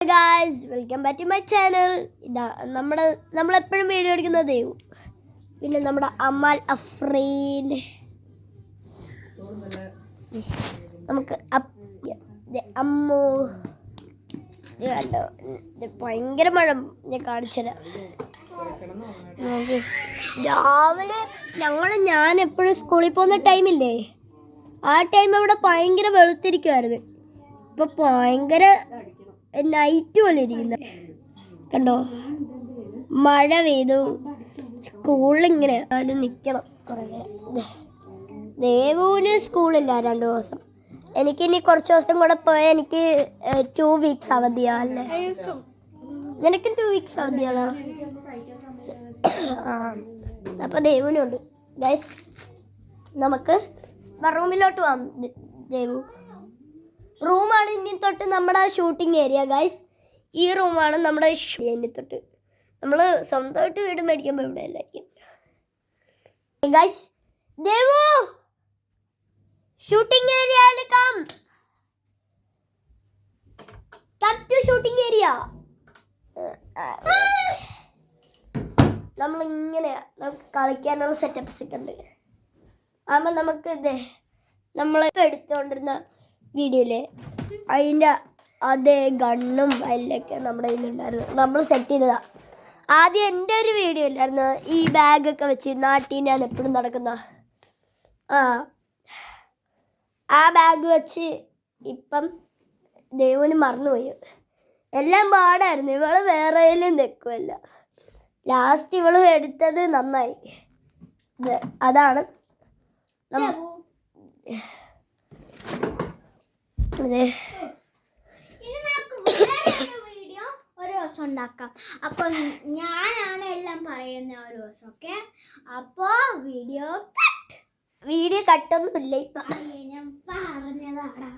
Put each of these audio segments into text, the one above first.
Guys, welcome back to my channel. ഇതാ നമ്മളെപ്പോഴും video എടുക്കുന്നത് ദേവു, പിന്നെ നമ്മുടെ അമാൽ അഫ്രീൻ. നമുക്ക് അമ്മു ഭയങ്കര മഴ. ഞാൻ കാണിച്ചുതരാം. രാവിലെ ഞാൻ എപ്പോഴും സ്കൂളിൽ പോകുന്ന ടൈമില്ലേ, ആ ടൈം ഇവിടെ ഭയങ്കര വെളുത്തിരിക്കുമായിരുന്നു. ഇപ്പൊ ഭയങ്കര നൈറ്റ് പോലെ ഇരിക്കുന്നത് കണ്ടോ. മഴ പെയ്തു. സ്കൂളിൽ ഇങ്ങനെ നിൽക്കണം കുറേ നേരം. ദേവുവിന് സ്കൂളില്ല 2 ദിവസം. എനിക്കിനി കുറച്ച് ദിവസം കൂടെ പോയാൽ എനിക്ക് 2 വീക്സ് അവധിയാണല്ലേ. നിനക്ക് 2 വീക്സ് അവധിയാണോ? ആ, അപ്പോൾ ദേവുവിനുണ്ട്. ഗൈസ്, നമുക്ക് റൂമിലോട്ട് പോവാം. ദേവു റൂമാണ് ഇനി തൊട്ട് നമ്മുടെ ഷൂട്ടിംഗ് ഏരിയ. ഗൈസ്, ഈ റൂമാണ് നമ്മുടെ ഇനി തൊട്ട് നമ്മൾ സ്വന്തമായിട്ട് വീട് മേടിക്കുമ്പോൾ ഇവിടെ എല്ലായിരിക്കും. ഗൈസ്, ദേവു ഷൂട്ടിംഗ് ഏരിയയിൽ കം ടു ഷൂട്ടിംഗ് ഏരിയ. നമ്മളിങ്ങനെ നമുക്ക് കളിക്കാനുള്ള സെറ്റപ്സ് ഒക്കെ ഉണ്ട്. ആകുമ്പോൾ നമുക്ക് നമ്മളിപ്പോൾ എടുത്തുകൊണ്ടിരുന്ന വീഡിയോയിലെ അതിൻ്റെ അതേ ഗണ്ണും അതിലൊക്കെ നമ്മുടെ കയ്യിലുണ്ടായിരുന്നു. നമ്മൾ സെറ്റ് ചെയ്തതാണ്. ആദ്യം എൻ്റെ ഒരു വീഡിയോ ഇല്ലായിരുന്നു, ഈ ബാഗൊക്കെ വെച്ച് നാട്ടിൽ ഞാൻ എപ്പോഴും നടക്കുന്ന ആ ബാഗ് വെച്ച്. ഇപ്പം ദേവുവിന് മറന്നുപോയി. എല്ലാം പാടായിരുന്നു. ഇവള് വേറെയിലും നിൽക്കുമല്ല. ലാസ്റ്റ് ഇവള് എടുത്തത് നന്നായി. അതാണ് ഒരു ദിവസം ഉണ്ടാക്കാം. അപ്പൊ ഞാനാണ് എല്ലാം പറയുന്ന ഒരു ദിവസം. ഓക്കെ, അപ്പൊ വീഡിയോ കട്ടൊന്നുമില്ല. ഇപ്പൊ ഞാൻ പറഞ്ഞതാടാ.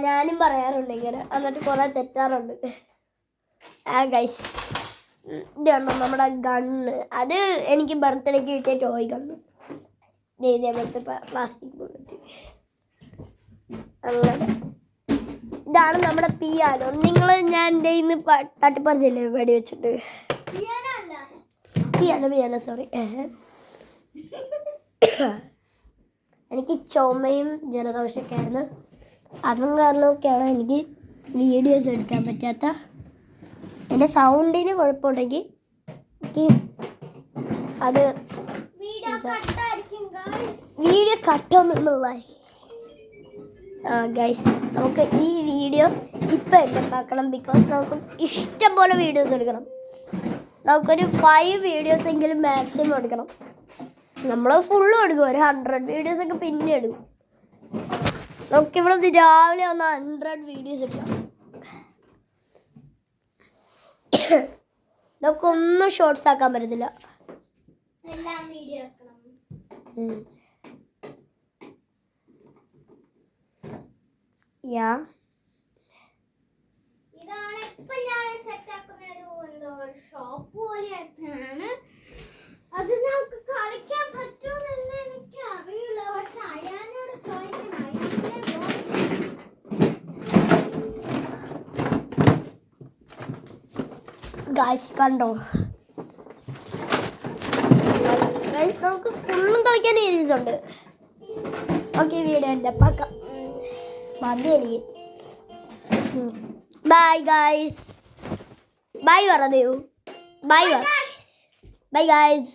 ഞാനും പറയാറുണ്ട് ഇങ്ങനെ, എന്നിട്ട് കുറെ തെറ്റാറുണ്ട്. ഗൈസ്, ഇതാണ് നമ്മുടെ ഗണ്ണ്. അത് എനിക്ക് ബർത്ത്ഡേക്ക് കിട്ടിയ ടോയ് ഗണ്ണ്. ഇതേപോലത്തെ പ്ലാസ്റ്റിക് ബുള്ളറ്റ്. അങ്ങനെ ഇതാണ് നമ്മുടെ പിയാനോ. ഞാൻ എൻ്റെ ഇന്ന് തട്ടിപ്പറിച്ചില്ലേ വെടി വെച്ചിട്ട്. Piano sorry. എനിക്ക് ചുമയും ജലദോഷമൊക്കെ ആയിരുന്നു. അതും കാരണമൊക്കെയാണ് എനിക്ക് വീഡിയോസ് എടുക്കാൻ പറ്റാത്ത. എൻ്റെ സൗണ്ടിന് കുഴപ്പമുണ്ടെങ്കിൽ അത് വീഡിയോ കട്ടൊന്നുള്ള. ഗൈസ്, നമുക്ക് ഈ വീഡിയോ ഇപ്പം ഉണ്ടാക്കണം. ബിക്കോസ് നമുക്ക് ഇഷ്ടം പോലെ വീഡിയോസ് എടുക്കണം. നമുക്കൊരു 5 വീഡിയോസ് എങ്കിലും മാക്സിമം എടുക്കണം. നമ്മൾ ഫുള്ളും എടുക്കും. ഒരു 100 വീഡിയോസൊക്കെ പിന്നെ എടുക്കും. നമുക്കിവിടെ രാവിലെ 100 വീഡിയോസ് എടുക്കാം. നമുക്കൊന്നും ഷോർട്സ് ആക്കാൻ പറ്റത്തില്ല. ഇതാണ് ഇപ്പൊ ഞാൻ സെറ്റ് ആക്കുന്ന ഒരു ഷോപ്പ് പോലെയാണ്. അത് നമുക്ക് കളിക്കാൻ പറ്റുമെന്ന് എനിക്ക് അറിയില്ല. പക്ഷെ അയാനോട് ചോദിക്കണം. ഗായ്സ് കണ്ടോ, നമുക്ക് ഫുള്ളും കളിക്കാൻ ഏരിയസ് ഉണ്ട്. ഓക്കെ, വീഡിയോ എൻ്റെ പക്കം മതി എനിക്ക്. Bye guys. ബൈ പറ ദേവു. Bye guys.